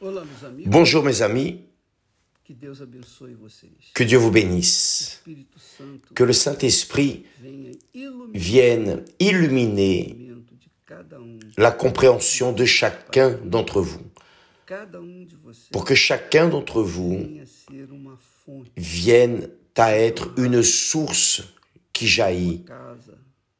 Olá, meus amigos. Bonjour mes amis, Que Deus abençoe vocês. que Dieu vous bénisse, Espírito Santo que le Saint-Esprit venha iluminar vienne illuminer o entendimento de cada la compréhension de chacun d'entre vous, de vocês pour que chacun d'entre vous venha ser uma fonte vienne à être une source qui jaillit casa,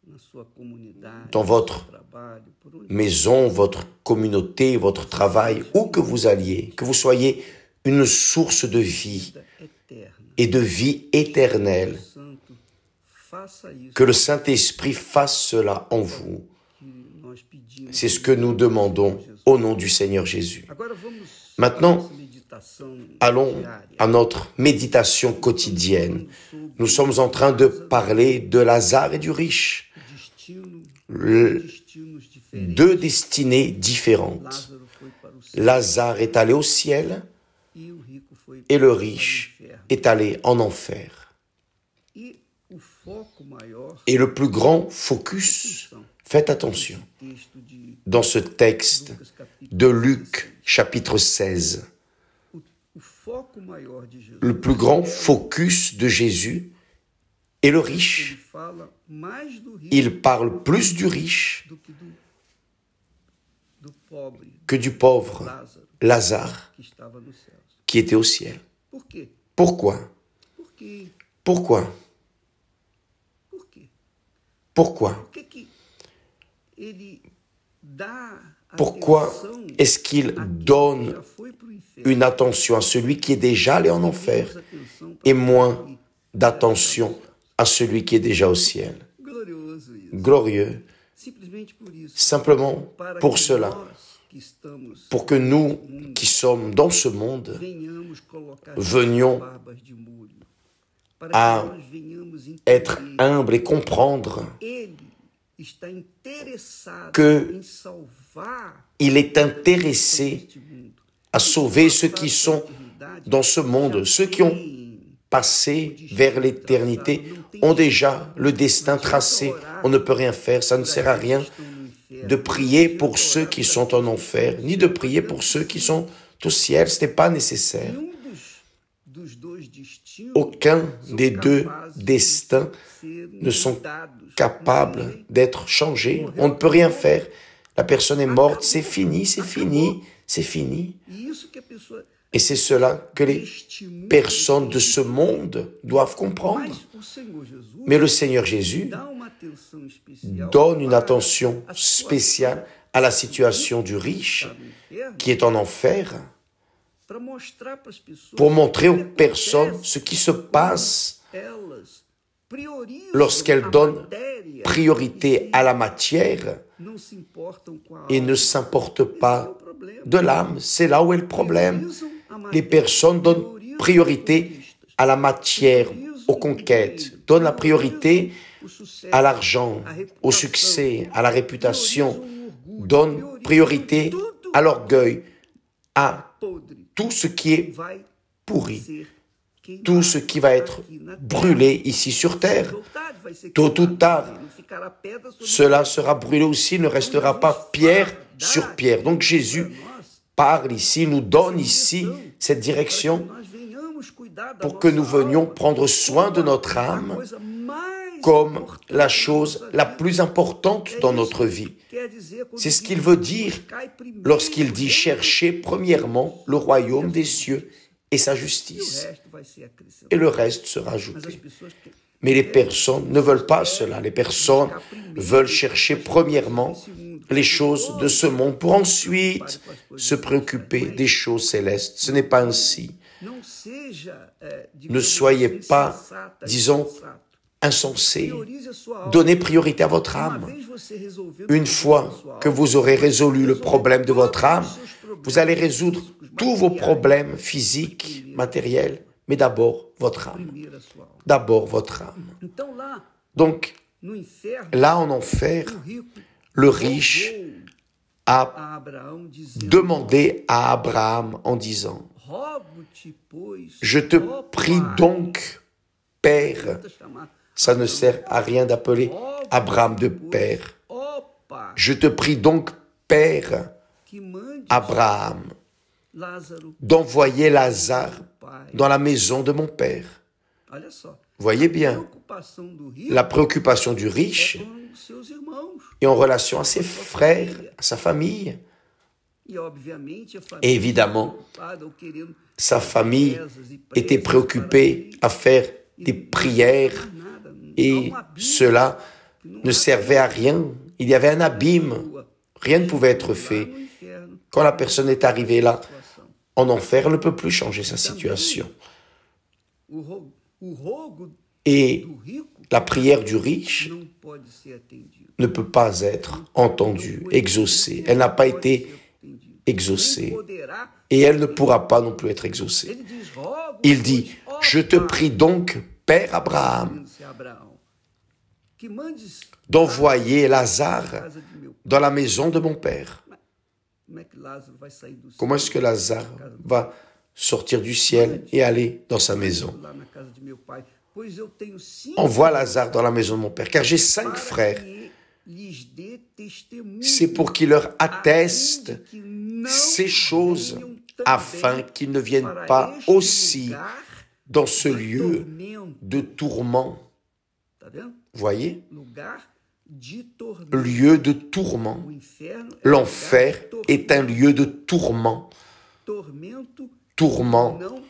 na sua comunidade, dans votre no trabalho, por onde maison, votre communauté, votre travail, où que vous alliez, que vous soyez une source de vie vida eterna. et de vie éternelle, Santo, faça isso que le Saint-Esprit fasse cela en vous. que nós pedimos. C'est ce que nous demandons au nom du Seigneur Jésus. Agora vamos Maintenant, à nossa meditação Allons diária. à notre méditation quotidienne. Nous sommes en train de parler de Lazare et du riche, Destinos diferentes. deux destinées différentes. Lázaro foi para o céu Lazare est allé au ciel e o rico foi et le para o riche inferno. est allé en enfer. E o foco maior Et le plus grand focus, faites attention, texto de dans ce texte Lucas capítulo de Luc chapitre 16, o foco maior de Jesus. le plus grand focus de Jésus est le riche. Ele fala mais do rico Il parle plus du riche do que do pobre que du pauvre Lázaro Lazare que estava nos céus. qui était au ciel. Por quê? Pourquoi? Porque Pourquoi? por quê? Pourquoi? Por que ele dá Pourquoi atenção est-ce qu'il àquele que donne já foi para o inferno? une attention à celui qui est déjà allé en enfer Menos atenção para et aquele moins que d'attention à celui qui est déjà au ciel? glorioso isso. Glorieux, Simplesmente por isso. simplement Para pour que cela, nós que estamos pour que nous qui sommes dans ce monde venhamos colocar venions barbas de molho, para à que nós venhamos être entender humbles et comprendre ele está interessado que em salvar il est intéressé este mundo. à sauver ceux qui sont dans ce monde, ceux qui ont passé vers l'éternité ont déjà le destin tracé. On ne peut rien faire, ça ne sert à rien de prier pour ceux qui sont en enfer, ni de prier pour ceux qui sont au ciel, ce n'est pas nécessaire. Dos dois destinos Aucun des deux destins ser ne sont mudados. capables d'être changés. On ne peut rien faire. La personne est morte, c'est fini, c'est fini, c'est fini. E isso que a pessoa Et c'est cela que les este mundo personnes de ce monde doivent comprendre. mas o Senhor Jesus Mais le Seigneur Jésus dá uma atenção especial donne une para attention a spéciale à la situation du riche situação do inferno, qui est en enfer para mostrar para as pessoas pour montrer o aux que personnes acontece ce qui se passe elas priorizam lorsqu'elles a donnent matéria priorité à la matière não se importam com a et alma. ne s'importent Esse é o pas problema. de l'âme. C'est là où est le problème. Priorizam a Les matéria, personnes donnent priorizam priorité as conquistas, à la matière, aux conquêtes, donnent la priorité o sucesso, à l'argent, a reputação, au succès, à la réputation, priorizam o orgulho, donnent priorizam priorité tudo à l'orgueil, à podre tout ce qui est vai pourri, ser queimado tout ce qui va être aqui na terra. brûlé ici sur terre. Vontade vai ser Tôt ou queimado tard, também, não ficará pedra sobre Cela sera brûlé aussi, il ne restera pas pierre sur pierre. Donc Jésus parle ici, nous donne ici cette direction pour que nous venions prendre soin de notre âme comme la chose la plus importante dans notre vie. C'est ce qu'il veut dire lorsqu'il dit « Cherchez premièrement le royaume des cieux et sa justice, et le reste sera ajouté. » Mais les personnes ne veulent pas cela. Les personnes veulent chercher premièrement les choses de ce monde pour ensuite se préoccuper des choses célestes. Ce n'est pas ainsi. Ne soyez pas, disons, insensés. Donnez priorité à votre âme. Une fois que vous aurez résolu le problème de votre âme, vous allez résoudre tous vos problèmes physiques, matériels, mais d'abord votre âme. D'abord votre âme. Donc, là en enfer, le riche a demandé à Abraham en disant « Je te prie donc, Père », ça ne sert à rien d'appeler Abraham de Père. « Je te prie donc, Père Abraham, Lázaro, d'envoyer Lazare pai. dans la maison de mon père. Olha só. Voyez bien, Preocupação do rico la préoccupation du é riche com seus irmãos. est en relation à ses frères, à sa famille. E, obviamente, a Et família évidemment, preocupada ou querendo sa famille rezas e était preces préoccupée para à faire des prières ele. Nada, et há um abismo cela que não ne há servait à rien. Il y avait un abîme. rua. Rien ne pouvait être Lá fait. no inferno, Quand la personne est arrivée là, situação. en enfer, elle ne peut plus changer sa situation. O rogo Et do rico la prière du riche não pode ser atendido. ne peut pas être entendue, exaucée. Elle n'a pas été Nem exaucée. poderá. Et elle ne pourra pas non plus être exaucée. Ele diz, rogo, Il dit, ó je te Pai, prie donc, Père Abraham, disse a Abraão, que mandes d'envoyer à Lazare casa de meu pai. dans la maison de mon père. Como é que Lázaro vai sair do céu? Comment est-ce que Lazare va sortir du ciel et aller dans sa maison? Lá na casa de meu pai, pois eu tenho 5 Envoie Lazare dans la maison de mon père, car j'ai 5 frères. que lhes dê testemunho. C'est pour qu'il leur atteste a fim de que não ces choses venham afin também qu'ils ne viennent para pas este aussi lugar dans ce de lieu tormento. de tourment. Tá vendo? Voyez? Lugar de tormento. Lieu de tourment. O inferno é L'enfer lugar de est un lieu de tourment. tormento Tourment não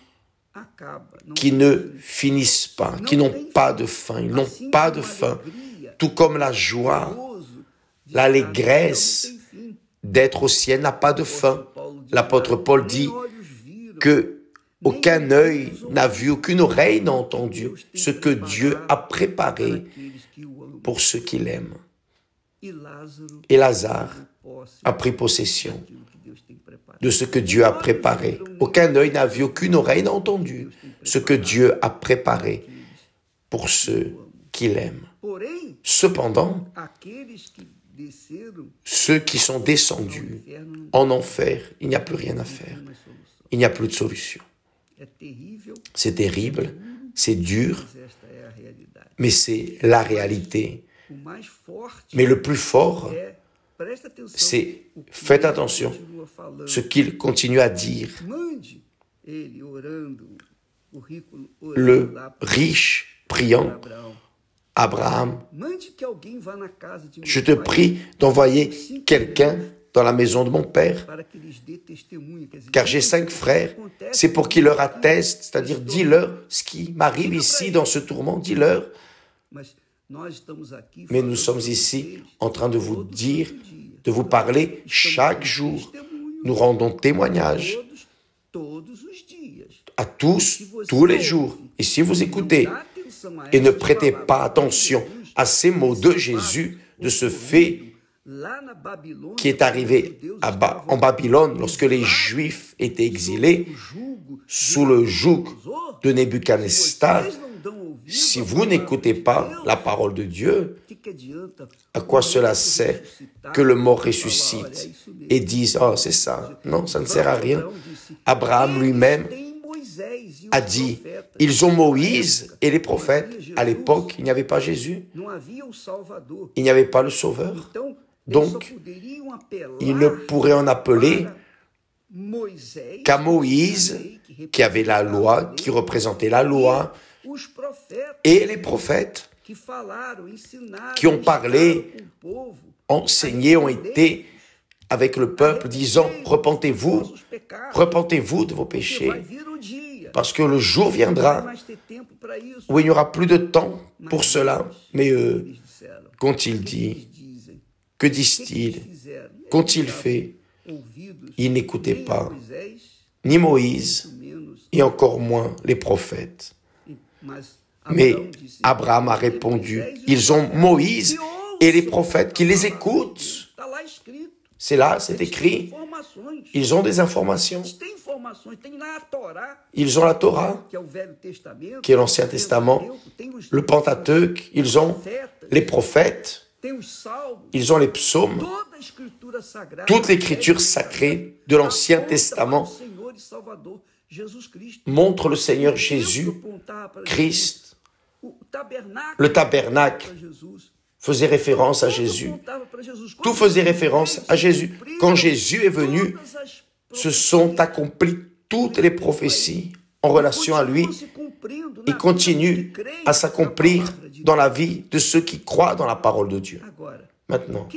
acaba. Não qui tem ne fim. finissent pas, qui n'ont pas de fin. Ils n'ont Assim pas como de a fin. alegria, Tout comme la joie, o gozo de l'allégresse estar no céu não tem fim. d'être au ciel n'a pas de fin. L'apôtre Paul dit Nem olhos viram, que aucun œil n'a vu, aucune oreille n'a entendu ce que Dieu a préparé aqueles que o amam. pour ceux qui l'aiment. E Lázaro Et Lazare posse a pris possession daquilo que Deus tem preparado. de ce que Dieu a préparé. Aucun œil n'a vu, aucune oreille n'a entendu ce que Dieu a préparé pour ceux qui l'aiment. Porém, Cependant, aqueles que desceram ceux qui sont descendus no inferno não en enfer, il n'y a plus rien à tem faire. mais solução. Il n'y a plus de solution. É terrível, C'est terrible, c'est dur, mas esta é a realidade. mais c'est la réalité. O mais forte Mais le plus fort, é, presta atenção, c'est, o que faites ele attention, continua falando. ce qu'il continue à dire. Mande ele orando, o rico orando Le lá riche para priant Abraão. Abraham, Mande que alguém vá na casa de meu je te pai prie d'envoyer quelqu'un dans la maison de mon père, para que lhes dê testemunho. Quer dizer, car j'ai 5 frères. C'est pour qu'il leur atteste, c'est-à-dire dis-leur ce qui m'arrive ici dans ce tourment, dis-leur. Mas nós estamos aqui Mais falando nous sommes para ici vocês en train de vous todo dire, santo dia. de vous parler chaque jour. Nous rendons témoignage Todos os dias. à tous, tous les jours. Et si vous écoutez Dá atenção a et ne essas prêtez palavras pas de attention Jesus, à ces mots de Jésus, de ce fait lá na Babilônia, qui est arrivé en Babylone lorsque les Juifs étaient exilés sous le joug de Nebuchadnezzar. Si vous n'écoutez pas la parole de Dieu, à quoi cela sert que le mort ressuscite et dise « Oh, c'est ça ». Non, ça ne sert à rien. Abraham lui-même a dit « Ils ont Moïse et les prophètes ». À l'époque, il n'y avait pas Jésus, il n'y avait pas le Sauveur. Donc, il ne pourrait en appeler qu'à Moïse, qui avait la loi, qui représentait la loi, et les prophètes qui ont parlé, enseigné, ont été avec le peuple, disant « Repentez-vous, repentez-vous de vos péchés, parce que le jour viendra où il n'y aura plus de temps pour cela. » Mais eux, qu'ont-ils dit? Que disent-ils? Qu'ont-ils fait? Ils n'écoutaient pas ni Moïse, et encore moins les prophètes. Mais Abraham a répondu, ils ont Moïse et les prophètes qui les écoutent. C'est là, c'est écrit. Ils ont des informations. Ils ont la Torah, qui est l'Ancien Testament, le Pentateuque, ils ont les prophètes, ils ont les psaumes, toute l'écriture sacrée de l'Ancien Testament montre le Seigneur Jésus-Christ. Le tabernacle faisait référence à Jésus. Tout faisait référence à Jésus. Quand Jésus est venu, se sont accomplies toutes les prophéties en relation à lui et continuent à s'accomplir dans la vie de ceux qui croient dans la parole de Dieu. Maintenant,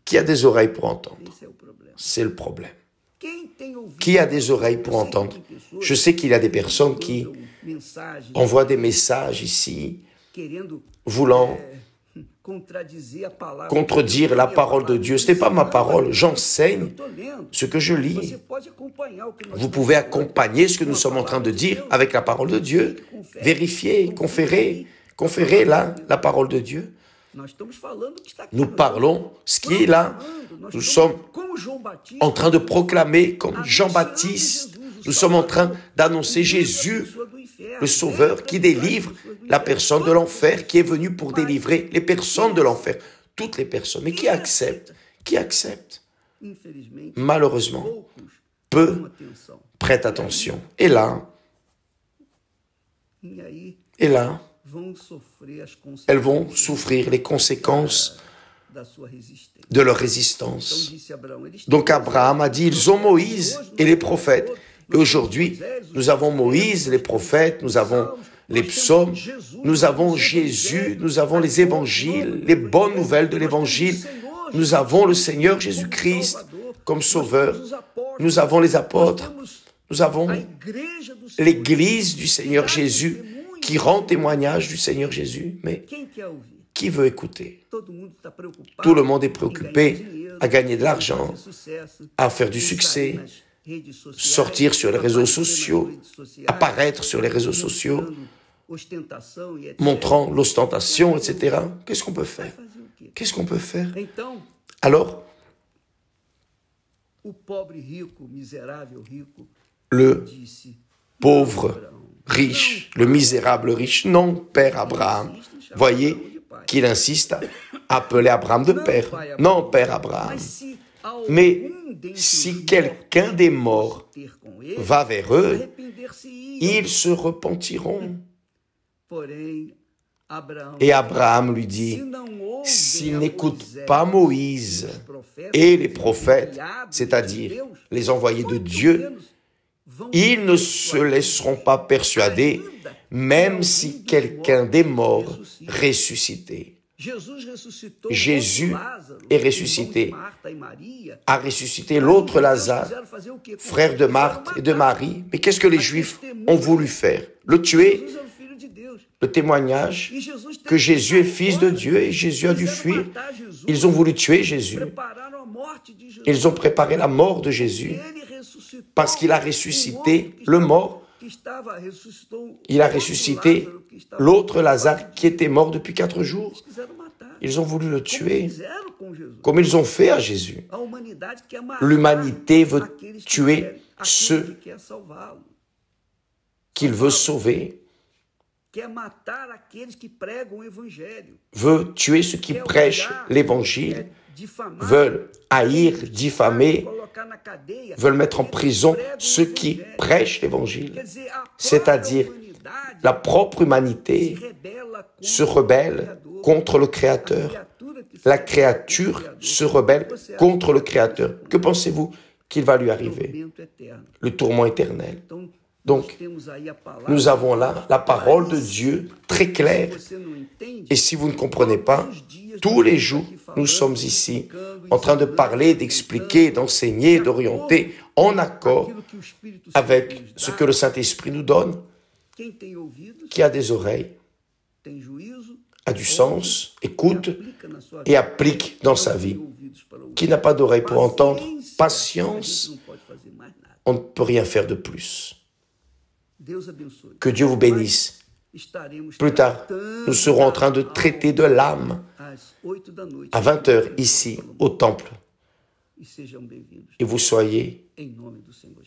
qui a des oreilles pour entendre? C'est le problème. Qui a des oreilles pour entendre? Je sais qu'il y a des personnes qui envoient des messages ici, voulant contredire la parole de Dieu. Ce n'est pas ma parole, j'enseigne ce que je lis. Vous pouvez accompagner ce que nous sommes en train de dire avec la parole de Dieu. Vérifier, conférer là la parole de Dieu. Nous parlons ce qui est là. Nous sommes en train de proclamer comme Jean-Baptiste. Nous sommes en train d'annoncer Jésus, le Sauveur, qui délivre la personne de l'enfer, qui est venu pour délivrer les personnes de l'enfer. Toutes les personnes. Mais qui acceptent? Qui acceptent? Malheureusement, peu prêtent attention. Et là, elles vont souffrir les conséquences de leur résistance. Donc Abraham a dit, ils ont Moïse et les prophètes. Et aujourd'hui, nous avons Moïse, les prophètes, nous avons les psaumes, nous avons Jésus, nous avons les évangiles, les bonnes nouvelles de l'évangile, nous avons le Seigneur Jésus-Christ comme sauveur, nous avons les apôtres, nous avons l'église du Seigneur Jésus qui rend témoignage du Seigneur Jésus. Mais qui veut écouter? Tout le monde est préoccupé à gagner de l'argent, à faire du succès, sortir sur les réseaux sociaux, apparaître sur les réseaux sociaux, montrant l'ostentation, etc. Qu'est-ce qu'on peut faire? Qu'est-ce qu'on peut faire? Alors, le pauvre riche, le misérable riche, non, Père Abraham. Voyez qu'il insiste à appeler Abraham de Père. Non, Père Abraham. Mais si quelqu'un des morts va vers eux, ils se repentiront. Et Abraham lui dit, s'ils n'écoutent pas Moïse et les prophètes, c'est-à-dire les envoyés de Dieu, ils ne se laisseront pas persuader, même si quelqu'un des morts ressuscité. Jésus est ressuscité, a ressuscité l'autre Lazare, frère de Marthe et de Marie. Mais qu'est-ce que les Juifs ont voulu faire? Le tuer? Le témoignage que Jésus est fils de Dieu et Jésus a dû fuir. Ils ont voulu tuer Jésus. Ils ont préparé la mort de Jésus parce qu'il a ressuscité le mort. Il a ressuscité l'autre Lazare qui était mort depuis 4 jours. Ils ont voulu le tuer, comme ils ont fait à Jésus. L'humanité veut tuer ceux qu'il veut sauver, veut tuer ceux qui prêchent l'évangile, veulent haïr, diffamer, veulent mettre en prison ceux qui prêchent l'évangile. C'est-à-dire, la propre humanité se rebelle contre le Créateur. La créature se rebelle contre le Créateur. Que pensez-vous qu'il va lui arriver? Le tourment éternel. Donc, nous avons là la parole de Dieu très claire. Et si vous ne comprenez pas, tous les jours, nous sommes ici en train de parler, d'expliquer, d'enseigner, d'orienter en accord avec ce que le Saint-Esprit nous donne. Qui a des oreilles, a du sens, écoute et applique dans sa vie. Qui n'a pas d'oreille pour entendre, patience, on ne peut rien faire de plus. Que Dieu vous bénisse. Plus tard, nous serons en train de traiter de l'âme à 20h ici au temple. Et vous soyez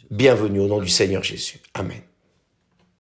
bienvenus au nom du Seigneur Jésus. Amen.